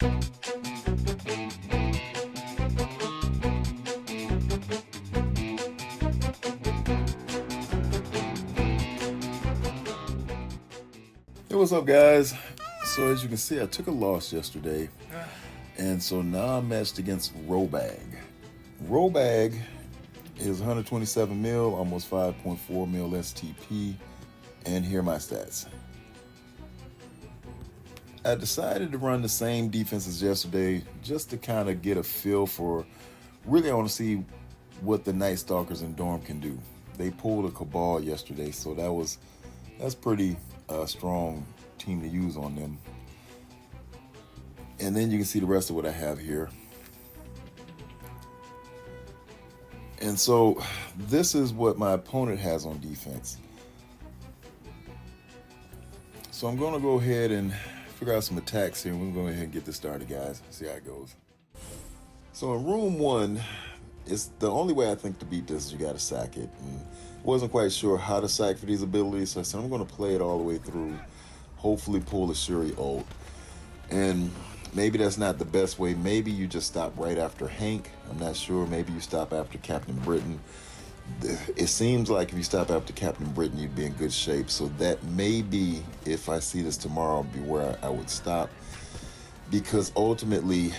Hey, what's up, guys? So as you can see, I took a loss yesterday, and so now I'm matched against Robag. Robag is 127 mil, almost 5.4 mil STP, and here are my stats. I decided to run the same defense as yesterday just to kind of get a feel for, really I want to see what the Night Stalkers and Dorm can do. They pulled a Cabal yesterday, so that's pretty strong team to use on them. And then you can see the rest of what I have here. And so this is what my opponent has on defense. So I'm going to go ahead and figure out some attacks here, and we're going to go ahead and get this started, guys. See how it goes. So in room one, it's the only way I think to beat this is you got to sack it. And wasn't quite sure how to sack for these abilities, so I said I'm going to play it all the way through, hopefully pull the Shuri ult. And maybe that's not the best way. Maybe you just stop right after Hank. I'm not sure. Maybe you stop after Captain Britain. It seems like if you stop after Captain Britain, you'd be in good shape. So that may be, if I see this tomorrow, be where I would stop. Because ultimately,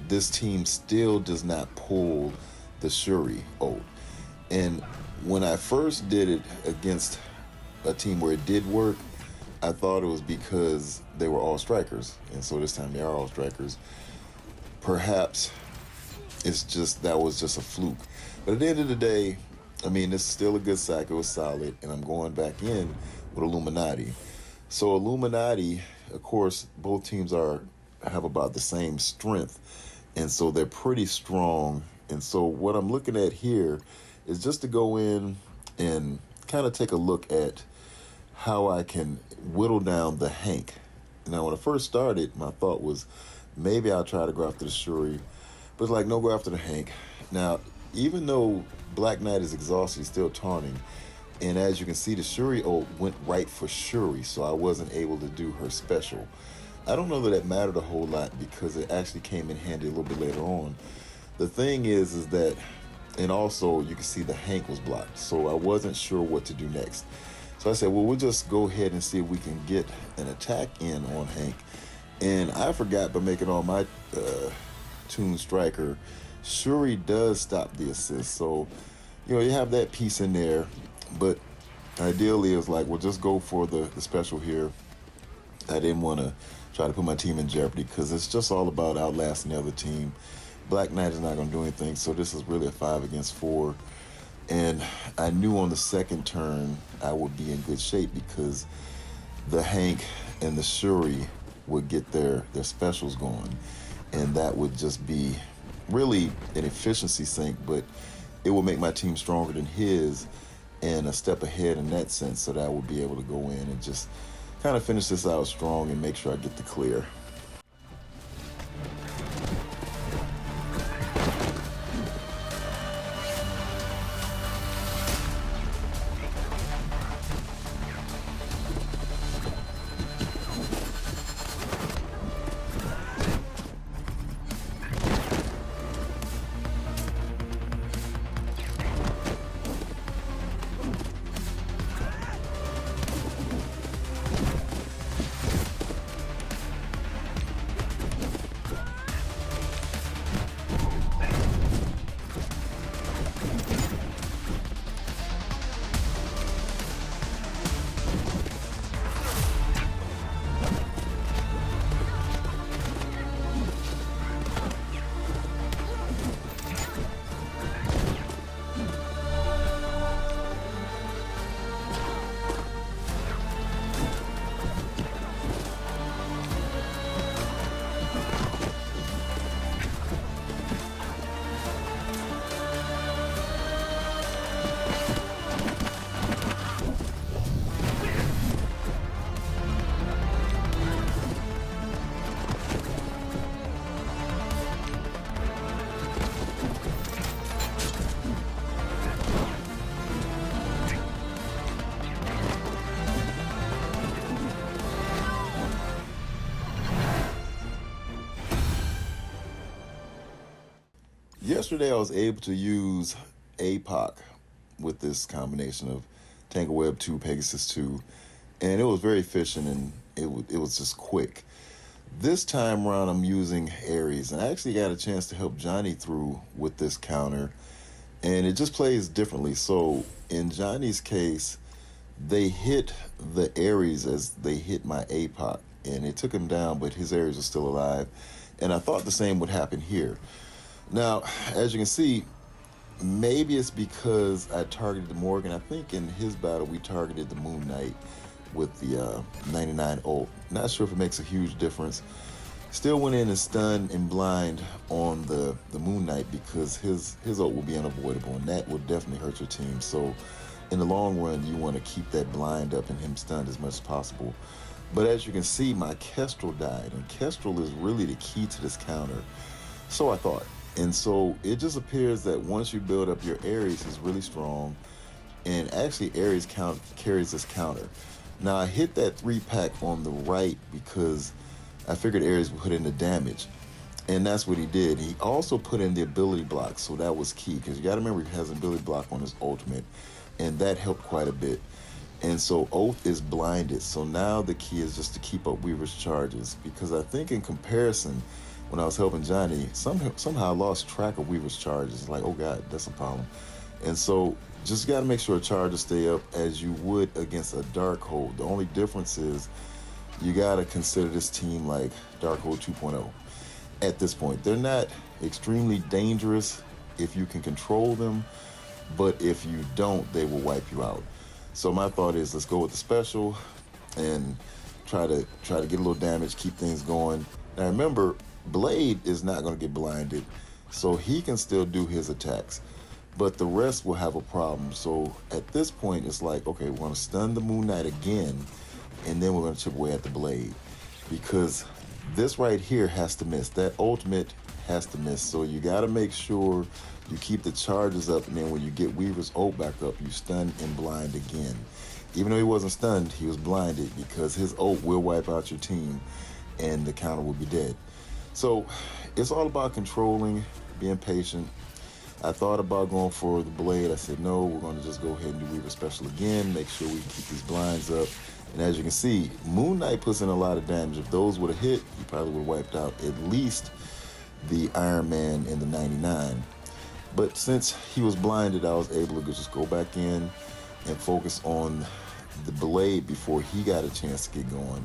this team still does not pull the Shuri ult. And when I first did it against a team where it did work, I thought it was because they were all strikers. And so this time they are all strikers. Perhaps that was just a fluke. But at the end of the day, I mean, it's still a good sack. It was solid. And I'm going back in with Illuminati. So Illuminati, of course, both teams have about the same strength. And so they're pretty strong. And so what I'm looking at here is just to go in and kind of take a look at how I can whittle down the Hank. Now, when I first started, my thought was maybe I'll try to go after the Shuri, but it's like, no, go after the Hank. Now, even though Black Knight is exhausted, he's still taunting, and as you can see, the Shuri ult went right for Shuri, so I wasn't able to do her special. I don't know that mattered a whole lot because it actually came in handy a little bit later on. The thing is that, and also you can see the Hank was blocked, so I wasn't sure what to do next. So I said, well, we'll just go ahead and see if we can get an attack in on Hank. And I forgot, by making all my Toon Striker, Shuri does stop the assist. So, you have that piece in there. But ideally, it was like, well, just go for the special here. I didn't want to try to put my team in jeopardy because it's just all about outlasting the other team. Black Knight is not going to do anything, so this is really a 5 against 4. And I knew on the second turn I would be in good shape because the Hank and the Shuri would get their specials going. And that would just be really an efficiency sink, but it will make my team stronger than his and a step ahead in that sense, so that I would be able to go in and just kind of finish this out strong and make sure I get the clear. yesterday I was able to use Apoc with this combination of Tangleweb 2, Pegasus 2, and it was very efficient and it was just quick. This time around I'm using Ares, and I actually got a chance to help Johnny through with this counter, and it just plays differently. So in Johnny's case, they hit the Ares as they hit my Apoc, and it took him down, but his Ares was still alive, and I thought the same would happen here. Now, as you can see, maybe it's because I targeted the Morgan. I think in his battle we targeted the Moon Knight with the 99 ult. Not sure if it makes a huge difference. Still went in and stunned and blind on the Moon Knight because his ult will be unavoidable, and that will definitely hurt your team. So in the long run, you want to keep that blind up and him stunned as much as possible. But as you can see, my Kestrel died, and Kestrel is really the key to this counter. So I thought. And so it just appears that once you build up your Ares, he's really strong, and actually Ares carries this counter. Now I hit that 3-pack on the right because I figured Ares would put in the damage, and that's what he did. He also put in the ability block, so that was key, because you got to remember he has an ability block on his ultimate, and that helped quite a bit. And so Oath is blinded, so now the key is just to keep up Weaver's charges, because I think in comparison, when I was helping Johnny, somehow I lost track of Weaver's charges. Like, oh God, that's a problem. And so just got to make sure charges stay up as you would against a Darkhold. The only difference is you got to consider this team like Darkhold 2.0 at this point. They're not extremely dangerous if you can control them, but if you don't, they will wipe you out. So my thought is, let's go with the special and try to get a little damage, keep things going. Now remember, Blade is not going to get blinded, so he can still do his attacks, but the rest will have a problem. So at this point, it's like, okay, we're going to stun the Moon Knight again, and then we're going to chip away at the Blade, because this right here has to miss. That ultimate has to miss. So you got to make sure you keep the charges up, and then when you get Weaver's ult back up, you stun and blind again. Even though he wasn't stunned, he was blinded, because his ult will wipe out your team, and the counter will be dead. So it's all about controlling, being patient. I thought about going for the Blade. I said, no, we're going to just go ahead and do Weaver Special again, make sure we keep these blinds up. And as you can see, Moon Knight puts in a lot of damage. If those would have hit, he probably would have wiped out at least the Iron Man and the 99. But since he was blinded, I was able to just go back in and focus on the Blade before he got a chance to get going.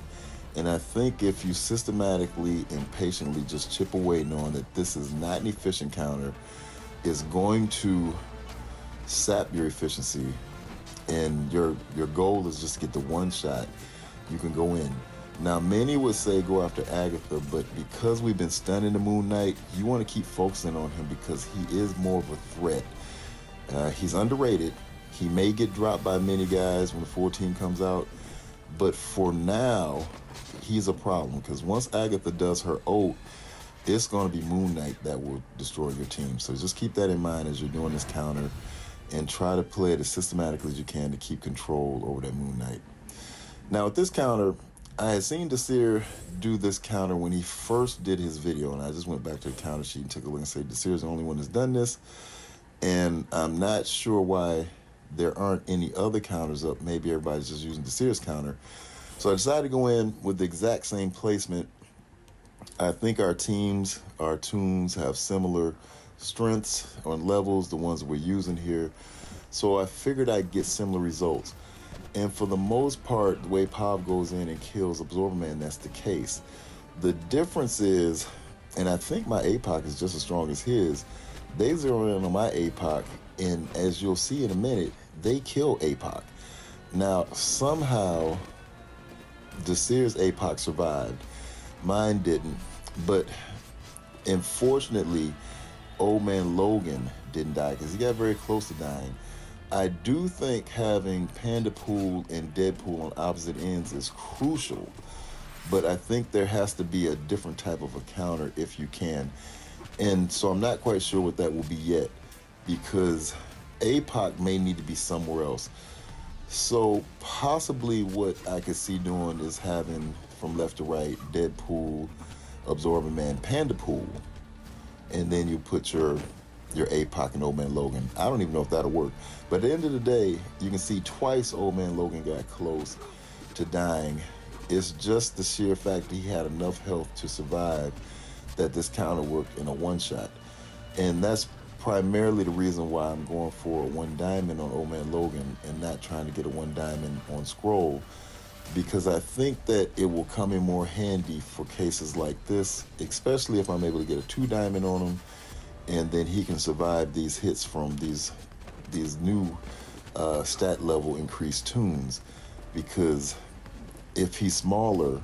And I think if you systematically and patiently just chip away, knowing that this is not an efficient counter, it's going to sap your efficiency, and your goal is just to get the one shot, you can go in. Now, many would say go after Agatha, but because we've been stunning the Moon Knight, you want to keep focusing on him because he is more of a threat. He's underrated. He may get dropped by many guys when the 14 comes out, but for now, he's a problem, because once Agatha does her ult, it's going to be Moon Knight that will destroy your team. So just keep that in mind as you're doing this counter, and try to play it as systematically as you can to keep control over that Moon Knight. Now with this counter, I had seen Desir do this counter when he first did his video, and I just went back to the counter sheet and took a look and said, Desir's the only one that's done this, and I'm not sure why there aren't any other counters up. Maybe everybody's just using Desir's counter. So I decided to go in with the exact same placement. I think our teams, our tunes have similar strengths on levels, the ones that we're using here. So I figured I'd get similar results. And for the most part, the way Pav goes in and kills Absorber Man, that's the case. The difference is, and I think my Apoc is just as strong as his, they zero in on my Apoc, and as you'll see in a minute, they kill Apoc. Now, somehow, Desir's Apoc survived. Mine didn't, but unfortunately, old man Logan didn't die because he got very close to dying. I do think having Panda Pool and Deadpool on opposite ends is crucial, but I think there has to be a different type of a counter if you can. And so I'm not quite sure what that will be yet, because Apoc may need to be somewhere else. So possibly what I could see doing is having from left to right Deadpool, Absorbing Man, Panda Pool, and then you put your your Apoc and Old Man Logan. I don't even know if that'll work. But at the end of the day, you can see twice Old Man Logan got close to dying. It's just the sheer fact that he had enough health to survive that this counter worked in a one-shot. And that's primarily the reason why I'm going for a 1 diamond on Old Man Logan and not trying to get a 1 diamond on Skrull, because I think that it will come in more handy for cases like this, especially if I'm able to get a 2 diamond on him, and then he can survive these hits from these new stat level increased tunes. Because if he's smaller,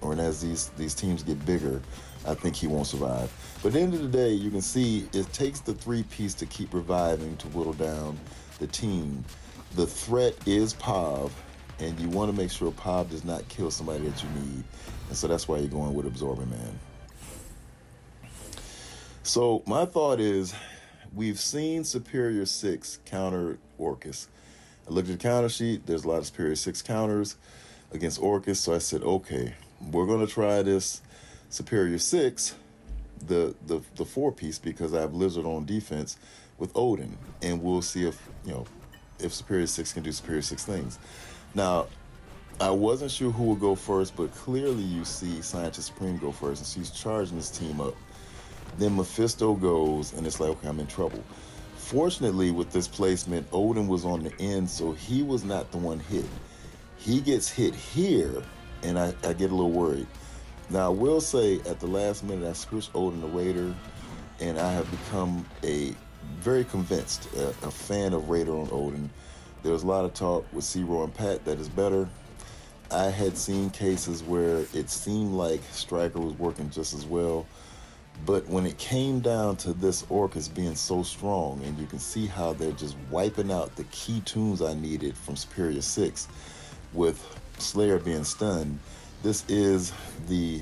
or as these teams get bigger, I think he won't survive. But at the end of the day, you can see it takes the 3-piece to keep reviving to whittle down the team. The threat is Pav, and you want to make sure Pav does not kill somebody that you need. And so that's why you're going with Absorbing Man. So my thought is, we've seen Superior 6 counter Orchis. I looked at the counter sheet. There's a lot of Superior 6 counters against Orchis. So I said, okay, we're going to try this Superior 6, the 4-piece, because I have Lizard on defense with Odin. And we'll see if Superior 6 can do Superior 6 things. Now, I wasn't sure who would go first, but clearly you see Scientist Supreme go first, and she's charging this team up. Then Mephisto goes, and it's like, okay, I'm in trouble. Fortunately, with this placement, Odin was on the end, so he was not the one hit. He gets hit here, and I get a little worried. Now, I will say, at the last minute, I switched Odin to Raider, and I have become very convinced, a fan of Raider on Odin. There was a lot of talk with Zero and Pat that is better. I had seen cases where it seemed like Striker was working just as well. But when it came down to this Orchis being so strong, and you can see how they're just wiping out the key tunes I needed from Superior 6 with Slayer being stunned, this is the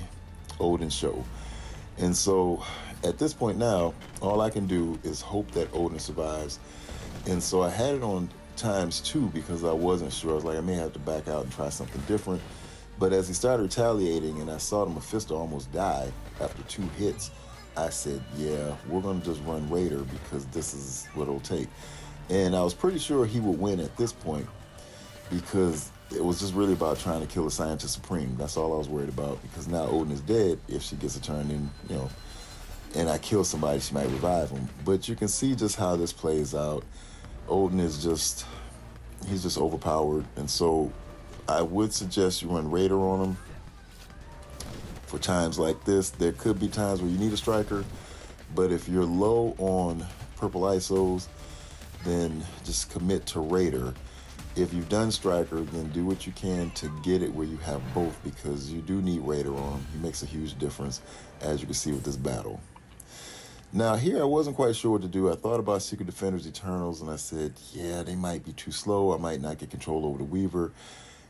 Odin show. And so at this point now, all I can do is hope that Odin survives. And so I had it on ×2 because I wasn't sure. I was like, I may have to back out and try something different. But as he started retaliating and I saw the Mephisto almost die after 2 hits, I said, yeah, we're going to just run Raider because this is what it'll take. And I was pretty sure he would win at this point because it was just really about trying to kill the Scientist Supreme. That's all I was worried about, because now Odin is dead. If she gets a turn in, and I kill somebody, she might revive him. But you can see just how this plays out. Odin is he's just overpowered. And so I would suggest you run Raider on him. For times like this, there could be times where you need a striker, but if you're low on purple ISOs, then just commit to Raider. If you've done striker, then do what you can to get it where you have both, because you do need Raider on him. He makes a huge difference, as you can see with this battle. Now here, I wasn't quite sure what to do. I thought about Secret Defenders Eternals, and I said, yeah, they might be too slow. I might not get control over the Weaver.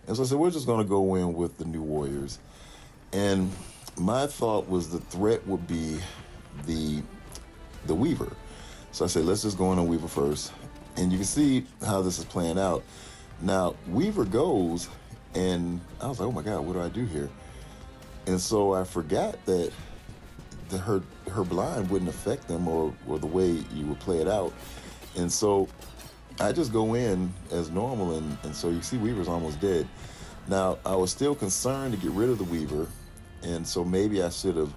And so I said, we're just gonna go in with the New Warriors. And my thought was the threat would be the Weaver. So I said, let's just go in on Weaver first. And you can see how this is playing out. Now, Weaver goes, and I was like, oh my God, what do I do here? And so I forgot that her blind wouldn't affect them or the way you would play it out. And so I just go in as normal, and so you see Weaver's almost dead. Now, I was still concerned to get rid of the Weaver, and so maybe I should have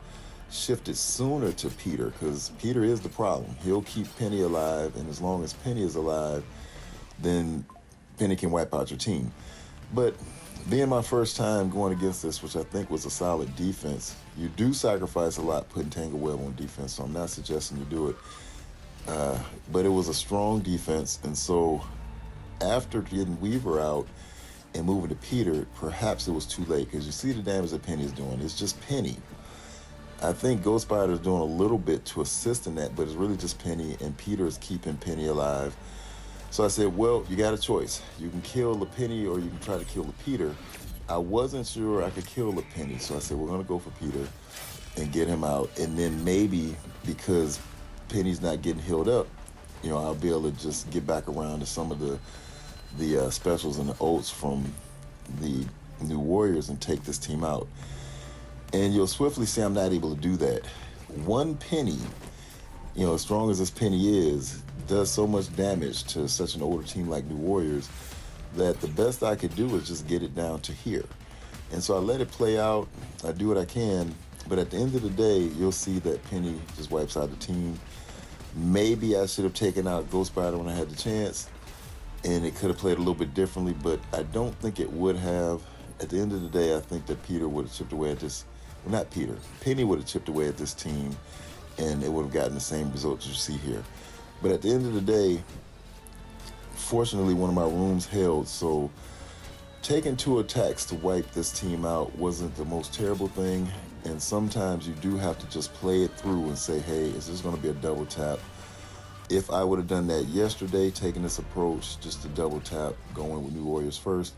shifted sooner to Peter, because Peter is the problem. He'll keep Penny alive, and as long as Penny is alive, then Penny can wipe out your team. But being my first time going against this, which I think was a solid defense, you do sacrifice a lot putting Tangle Web on defense, so I'm not suggesting you do it. But it was a strong defense, and so after getting Weaver out and moving to Peter, perhaps it was too late, because you see the damage that Penny is doing. It's just Penny. I think Ghost Spider is doing a little bit to assist in that, but it's really just Penny, and Peter is keeping Penny alive. So I said, well, you got a choice. You can kill the Penny, or you can try to kill the Peter. I wasn't sure I could kill the Penny, so I said, we're going to go for Peter and get him out. And then maybe, because Penny's not getting healed up, I'll be able to just get back around to some of the specials and the ults from the New Warriors and take this team out. And you'll swiftly see I'm not able to do that. One Penny you know, as strong as this Penny is, does so much damage to such an older team like New Warriors that the best I could do is just get it down to here. And so I let it play out. I do what I can. But at the end of the day, you'll see that Penny just wipes out the team. Maybe I should have taken out Ghost Spider when I had the chance, and it could have played a little bit differently, but I don't think it would have. At the end of the day, I think that Peter would have chipped away at this. Well, not Peter. Penny would have chipped away at this team, and it would have gotten the same results you see here. But at the end of the day, fortunately, one of my rooms held, so taking 2 attacks to wipe this team out wasn't the most terrible thing. And sometimes you do have to just play it through and say, hey, is this going to be a double tap? If I would have done that yesterday, taking this approach, just to double tap, going with New Warriors first,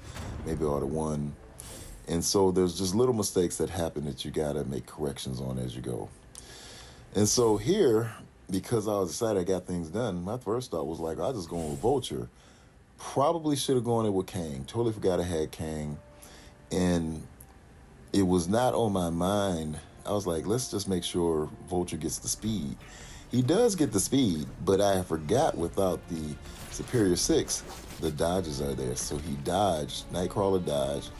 maybe I would have won. And so there's just little mistakes that happen that you got to make corrections on as you go. And so here, because I was excited I got things done, my first thought was like, I'll just go in with Vulture. Probably should have gone in with Kang. Totally forgot I had Kang. And it was not on my mind. I was like, let's just make sure Vulture gets the speed. He does get the speed, but I forgot without the Superior 6, the dodges are there. So he dodged, Nightcrawler dodged,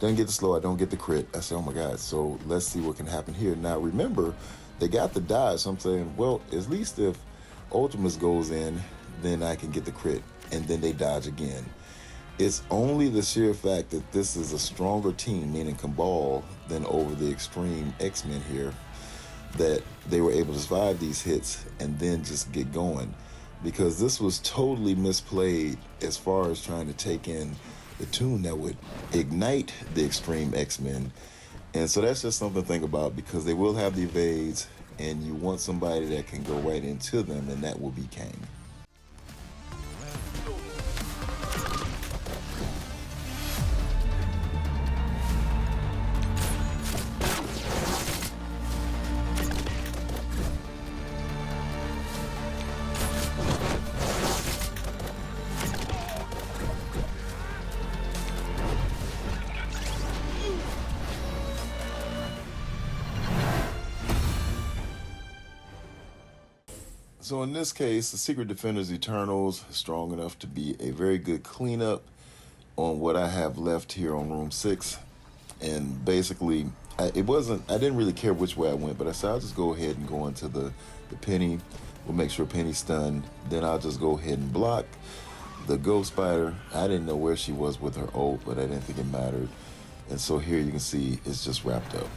doesn't get the slow, I don't get the crit. I said, oh my God, so let's see what can happen here. Now remember, they got the dodge, so I'm saying, well, at least if Ultimus goes in, then I can get the crit, and then they dodge again. It's only the sheer fact that this is a stronger team, meaning Cabal, than over the Extreme X-Men here, that they were able to survive these hits and then just get going. Because this was totally misplayed as far as trying to take in the tune that would ignite the Extreme X-Men. And so that's just something to think about, because they will have the evades, and you want somebody that can go right into them, and that will be Kang. So in this case, the Secret Defenders Eternals is strong enough to be a very good cleanup on what I have left here on room 6. And basically, I didn't really care which way I went, but I said I'll just go ahead and go into the Penny. We'll make sure Penny's stunned. Then I'll just go ahead and block the Ghost Spider. I didn't know where she was with her ult, but I didn't think it mattered. And so here you can see it's just wrapped up.